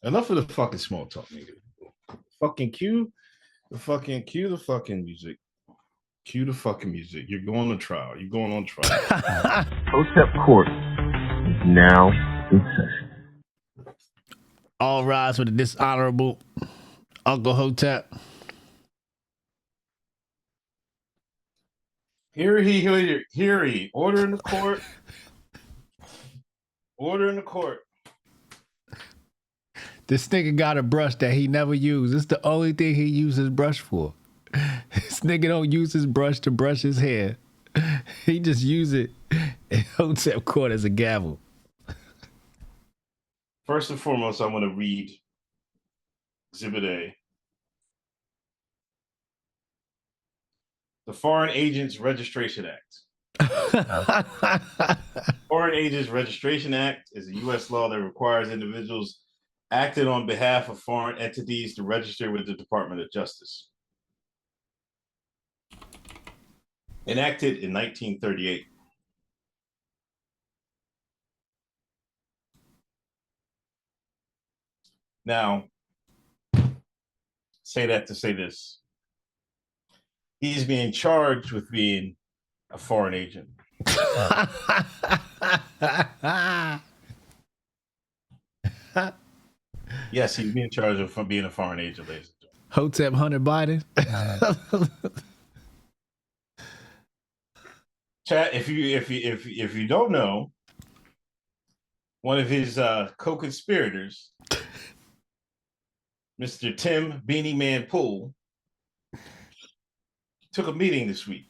Enough of the fucking small talk, nigga. Fucking cue the fucking music. Cue the fucking music. You're going to trial. You're going on trial. Hotep Court is now in session. All rise with the dishonorable Uncle Hotep. Hear he. Order in the court. Order in the court. This nigga got a brush that he never used. It's the only thing he uses brush for. This nigga don't use his brush to brush his hair. He just use it in Hotep Court as a gavel. First and foremost, I want to read Exhibit A. The Foreign Agents Registration Act. Foreign Agents Registration Act is a U.S. law that requires individuals acting on behalf of foreign entities to register with the Department of Justice. Enacted in 1938. Now, say that to say this. He's being charged with being a foreign agent. Yes, he's being charged with being a foreign agent, ladies and gentlemen. Hotep Hunter Biden. Chat, if you don't know, one of his co-conspirators, Mr. Tim Beanie Man Poole, took a meeting this week.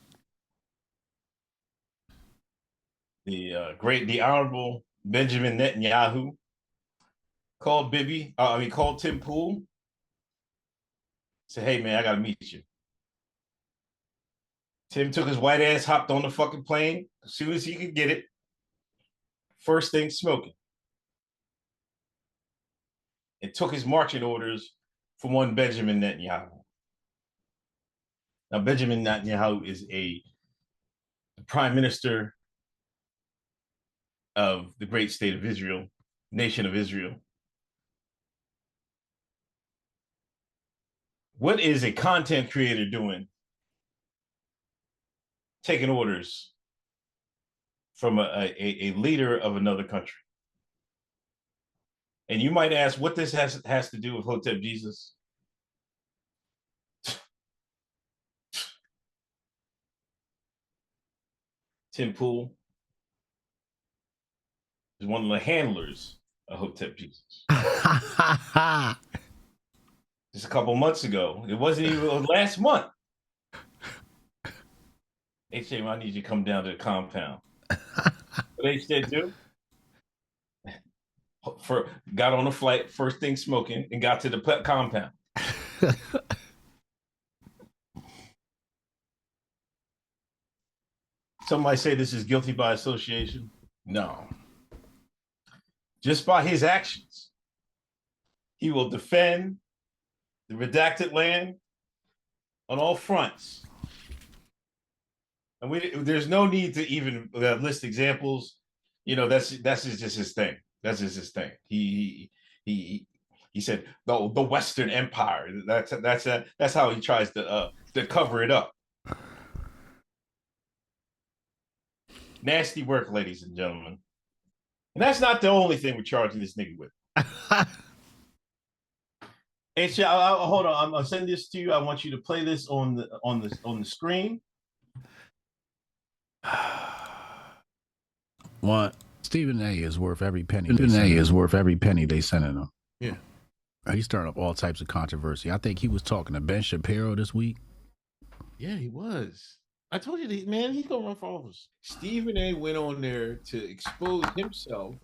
The Honorable Benjamin Netanyahu called Tim Poole. Said, "Hey man, I gotta meet you." Tim took his white ass, hopped on the fucking plane as soon as he could get it. First thing smoking. And took his marching orders from one Benjamin Netanyahu. Now, Benjamin Netanyahu is the prime minister of the great state of Israel, nation of Israel. What is a content creator doing? Taking orders from a leader of another country. And you might ask what this has to do with Hotep Jesus. Tim Poole is one of the handlers of Hotep Jesus. Just a couple months ago. It wasn't even last month. They said, I need you to come down to the compound. What they said, do? Got on a flight, first thing smoking, and got to the compound. Some might say this is guilty by association. No. Just by his actions, he will defend the redacted land on all fronts. And there's no need to even list examples. You know, that's just his thing. That's just his thing. He said the Western Empire. That's how he tries to cover it up. Nasty work, ladies and gentlemen. And that's not the only thing we're charging this nigga with. Hey, hold on. I'm gonna send this to you. I want you to play this on the screen. What? Stephen A. is worth every penny. Stephen A. is worth every penny they sending him. Yeah. He's stirring up all types of controversy. I think he was talking to Ben Shapiro this week. Yeah, he was. I told you, man, he's gonna run for office. Stephen A. went on there to expose himself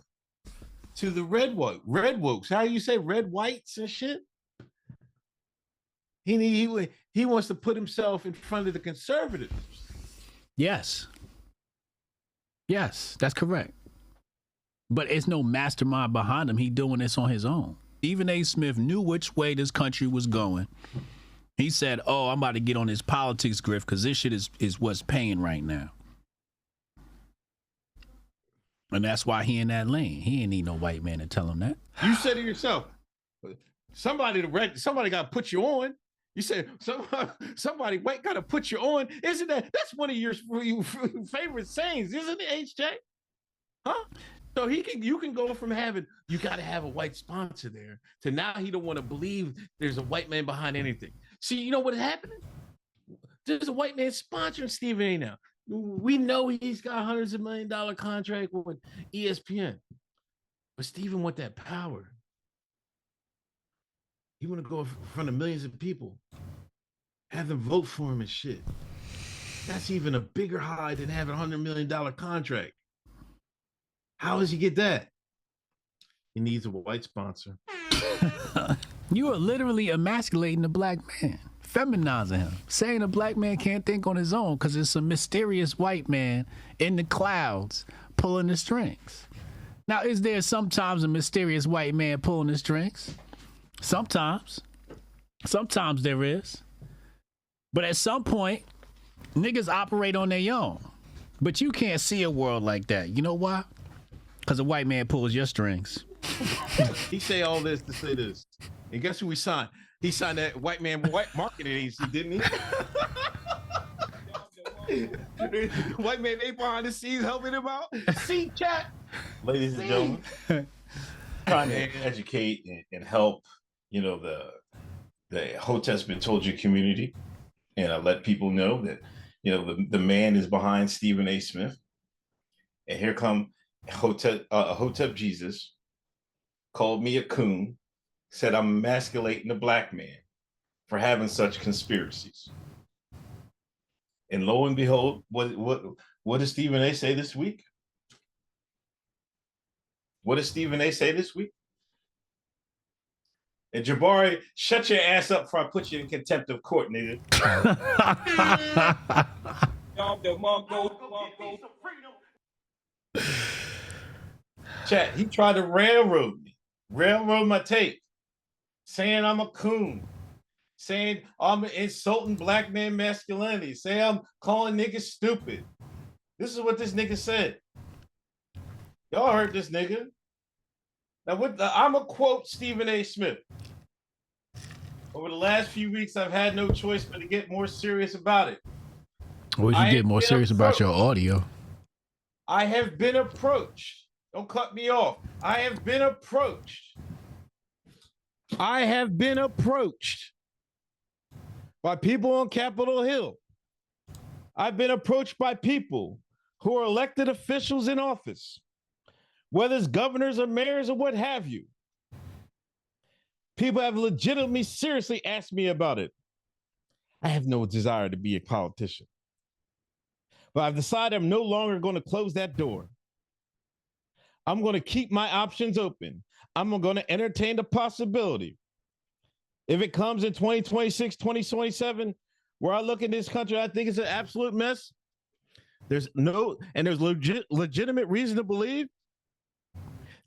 to the red wokes. How you say red whites and shit? He wants to put himself in front of the conservatives. Yes, that's correct. But it's no mastermind behind him. He doing this on his own. Stephen A. Smith knew which way this country was going. He said, "Oh, I'm about to get on this politics grift because this shit is what's paying right now." And that's why he in that lane. He ain't need no white man to tell him that. You said it yourself. somebody got to put you on. You said somebody white got to put you on. Isn't that's one of your favorite sayings, isn't it, HJ? Huh? So you can go from having you got to have a white sponsor there to now he don't want to believe there's a white man behind anything. See, you know what is happening? There's a white man sponsoring Stephen A. now. We know he's got hundreds of $1 million contract with ESPN, but Stephen want that power. He want to go in front of millions of people, have them vote for him and shit. That's even a bigger high than having a $100 million contract. How does he get that? He needs a white sponsor. You are literally emasculating the black man, feminizing him, saying a black man can't think on his own because it's a mysterious white man in the clouds pulling the strings. Now, is there sometimes a mysterious white man pulling the strings? Sometimes there is. But at some point, niggas operate on their own. But you can't see a world like that. You know why? Because a white man pulls your strings. He say all this to say this. And guess who we signed? He signed that white marketing agency, didn't he? White man ain't behind the scenes helping him out. See, chat. Ladies and gentlemen, trying to educate and help, the Hoteps been told you community. And I let people know that, the man is behind Stephen A. Smith. And here come Hotep Jesus, called me a coon, said I'm emasculating a black man for having such conspiracies. And lo and behold, what does Stephen A. say this week? What does Stephen A. say this week? And Jabari, shut your ass up before I put you in contempt of court, nigga. Chat, he tried to railroad my tape, saying I'm a coon, saying I'm insulting black man masculinity, saying I'm calling niggas stupid. This is what this nigga said. Y'all heard this nigga. Now, I'm going to quote Stephen A. Smith. Over the last few weeks, I've had no choice but to get more serious about it. Or you get more serious about your audio. I have been approached. Don't cut me off. I have been approached by people on Capitol Hill. I've been approached by people who are elected officials in office, whether it's governors or mayors or what have you. People have legitimately, seriously asked me about it. I have no desire to be a politician, but I've decided I'm no longer going to close that door. I'm going to keep my options open. I'm going to entertain the possibility. If it comes in 2026, 2027, where I look at this country, I think it's an absolute mess. There's legitimate reason to believe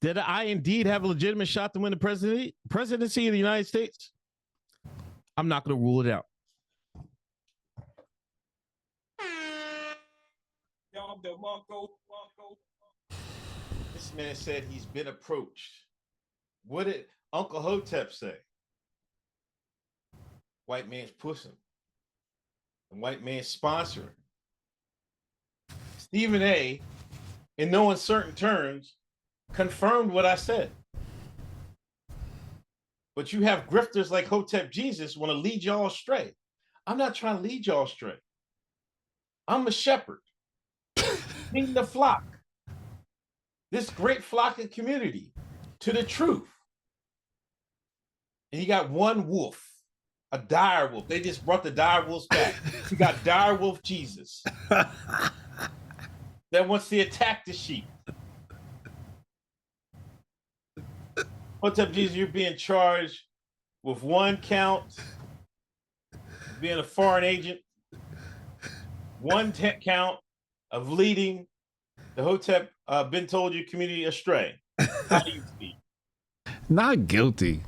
that I indeed have a legitimate shot to win the presidency of the United States. I'm not going to rule it out. This man said he's been approached. What did Uncle Hotep say? White man's pushing. The white man's sponsoring. Stephen A., in no uncertain terms, confirmed what I said. But you have grifters like Hotep Jesus want to lead y'all astray. I'm not trying to lead y'all astray. I'm a shepherd. Leading the flock. This great flock of community to the truth. And you got one wolf, a dire wolf. They just brought the dire wolves back. You got dire wolf Jesus that wants to attack the sheep. Hotep Jesus, you're being charged with one count, being a foreign agent, one count of leading the Hotep been told you community astray. How do you feel? Not guilty.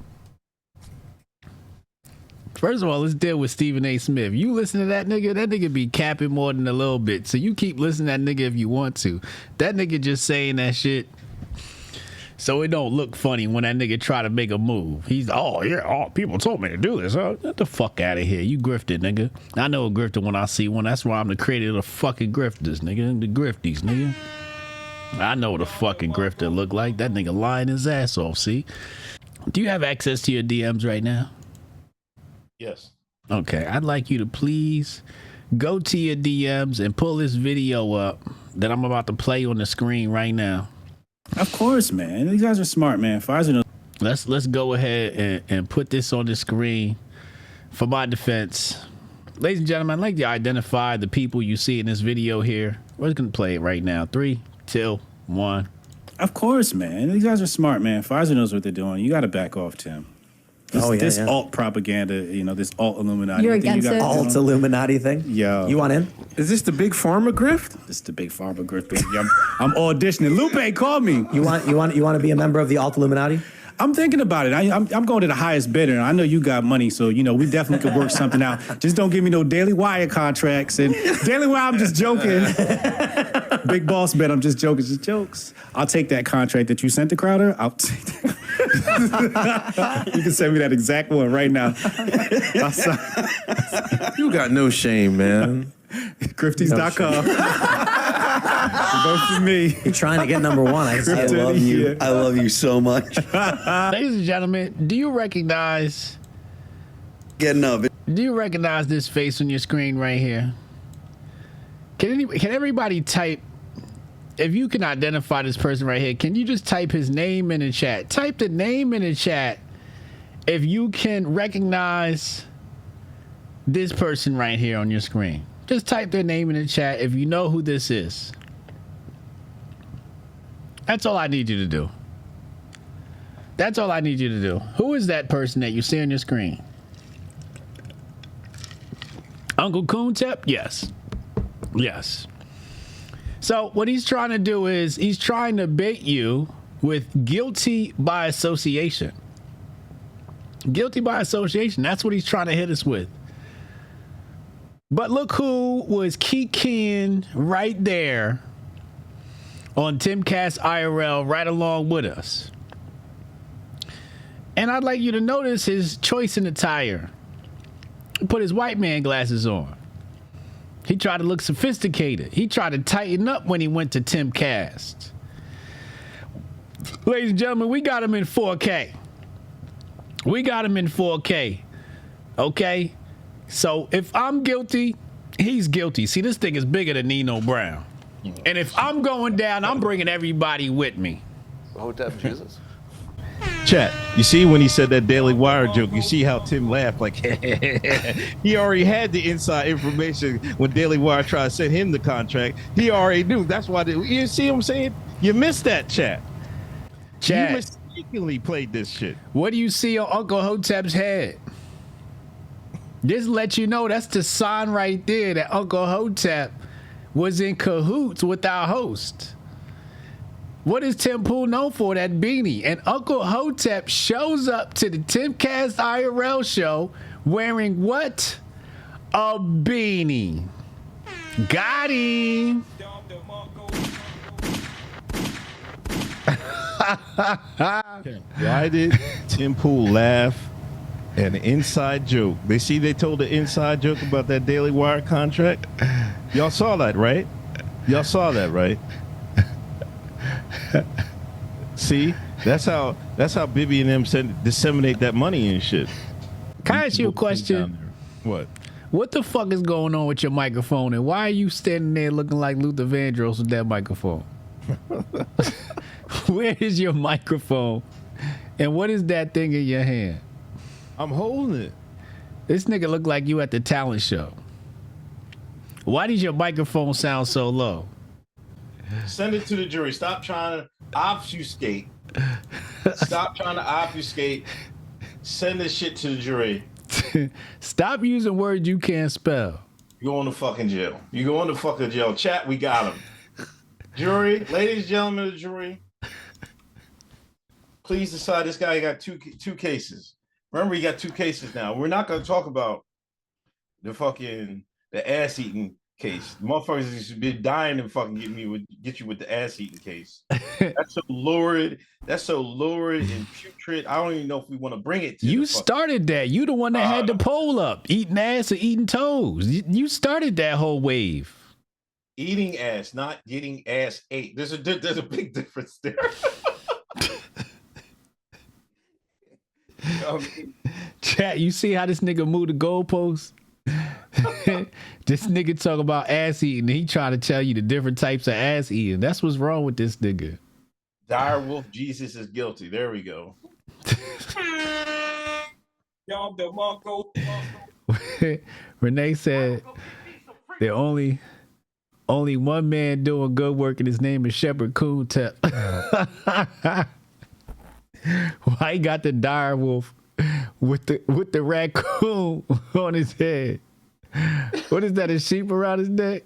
First of all, let's deal with Stephen A. Smith. You listen to that nigga be capping more than a little bit. So you keep listening to that nigga if you want to. That nigga just saying that shit. So it don't look funny when that nigga try to make a move. He's, oh yeah, oh, people told me to do this. Oh, get the fuck out of here. You grifted, nigga. I know a grifter when I see one. That's why I'm the creator of the fucking grifters, nigga. The grifties, nigga. I know what a fucking grifter look like. That nigga lying his ass off, see? Do you have access to your DMs right now? Yes. Okay, I'd like you to please go to your DMs and pull this video up that I'm about to play on the screen right now. Of course, man. These guys are smart, man. Pfizer knows. Let's go ahead and put this on the screen for my defense. Ladies and gentlemen, I'd like to identify the people you see in this video here. We're just gonna play it right now. 3, 2, 1. Of course, man. These guys are smart, man. Pfizer knows what they're doing. You got to back off, Tim. This alt propaganda, you know, this alt Illuminati. You're against it? Alt Illuminati thing? Yo. You want in? Is this the big pharma grift? This is the big pharma grift, baby. I'm auditioning. Lupe, call me. You want to be a member of the alt Illuminati? I'm thinking about it. I'm going to the highest bidder. I know you got money, so, you know, we definitely could work something out. Just don't give me no Daily Wire contracts. And Daily Wire, I'm just joking. Big boss bet, I'm just joking. Just jokes. I'll take that contract that you sent to Crowder. I'll take that. You can send me that exact one right now. You got no shame, man. Grifties.com. Vote for me. You're trying to get number one. I love you. I love you so much. Ladies and gentlemen, do you recognize this face on your screen right here? Can everybody type, if you can identify this person right here, can you just type his name in the chat? Type the name in the chat if you can recognize this person right here on your screen. Just type their name in the chat if you know who this is. That's all I need you to do. That's all I need you to do. Who is that person that you see on your screen? Uncle Hotep? Yes. Yes. So what he's trying to do is he's trying to bait you with guilty by association. Guilty by association. That's what he's trying to hit us with. But look who was keying right there on Timcast IRL right along with us. And I'd like you to notice his choice in attire. He put his white man glasses on. He tried to look sophisticated. He tried to tighten up when he went to Timcast. Ladies and gentlemen, we got him in 4K. We got him in 4K. Okay? So if I'm guilty, he's guilty. See, this thing is bigger than Nino Brown. And if I'm going down, I'm bringing everybody with me. Hotep Jesus. Chat, you see when he said that Daily Wire joke, you see how Tim laughed like he already had the inside information when Daily Wire tried to send him the contract. He already knew. That's why you see what I'm saying? You missed that, chat. You mistakenly played this shit. What do you see on Uncle Hotep's head? This lets you know that's the sign right there that Uncle Hotep was in cahoots with our host. What is Tim Pool known for? That beanie. And Uncle Hotep shows up to the Timcast IRL show wearing what? A beanie. Got him. Why did Tim Pool laugh at an inside joke? They told the inside joke about that Daily Wire contract. Y'all saw that, right? Y'all saw that, right? See, that's how Bibby and them disseminate that money and shit. Can I ask you a question? What the fuck is going on with your microphone, and why are you standing there looking like Luther Vandross with that microphone? Where is your microphone, and what is that thing in your hand? I'm holding it. This nigga look like you at the talent show. Why does your microphone sound so low? Send it to the jury. Stop trying to obfuscate. Stop trying to obfuscate. Send this shit to the jury. Stop using words you can't spell. You going to fucking jail. You going to fucking jail. Chat, we got him. Jury, ladies and gentlemen of the jury, please decide. This guy got two cases. Remember, he got 2 cases now. We're not going to talk about the ass-eating case. Motherfuckers just been dying to fucking get you with the ass eating case. That's so lurid. That's so lurid and putrid. I don't even know if we want to bring it to You started that. You the one that had the poll up. Eating ass or eating toes. You started that whole wave. Eating ass, not getting ass ate. There's a big difference there. Chat, you see how this nigga moved the goalposts? This nigga talk about ass eating. He trying to tell you the different types of ass eating. That's what's wrong with this nigga. Dire Wolf Jesus is guilty. There we go. Renee said there only one man doing good work and his name is Shepherd Hotep. Why he got the dire wolf with the raccoon on his head? What is that, a sheep around his neck?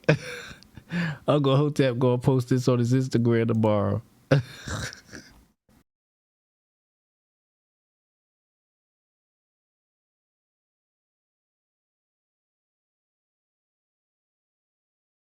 Uncle Hotep gonna post this on his Instagram tomorrow.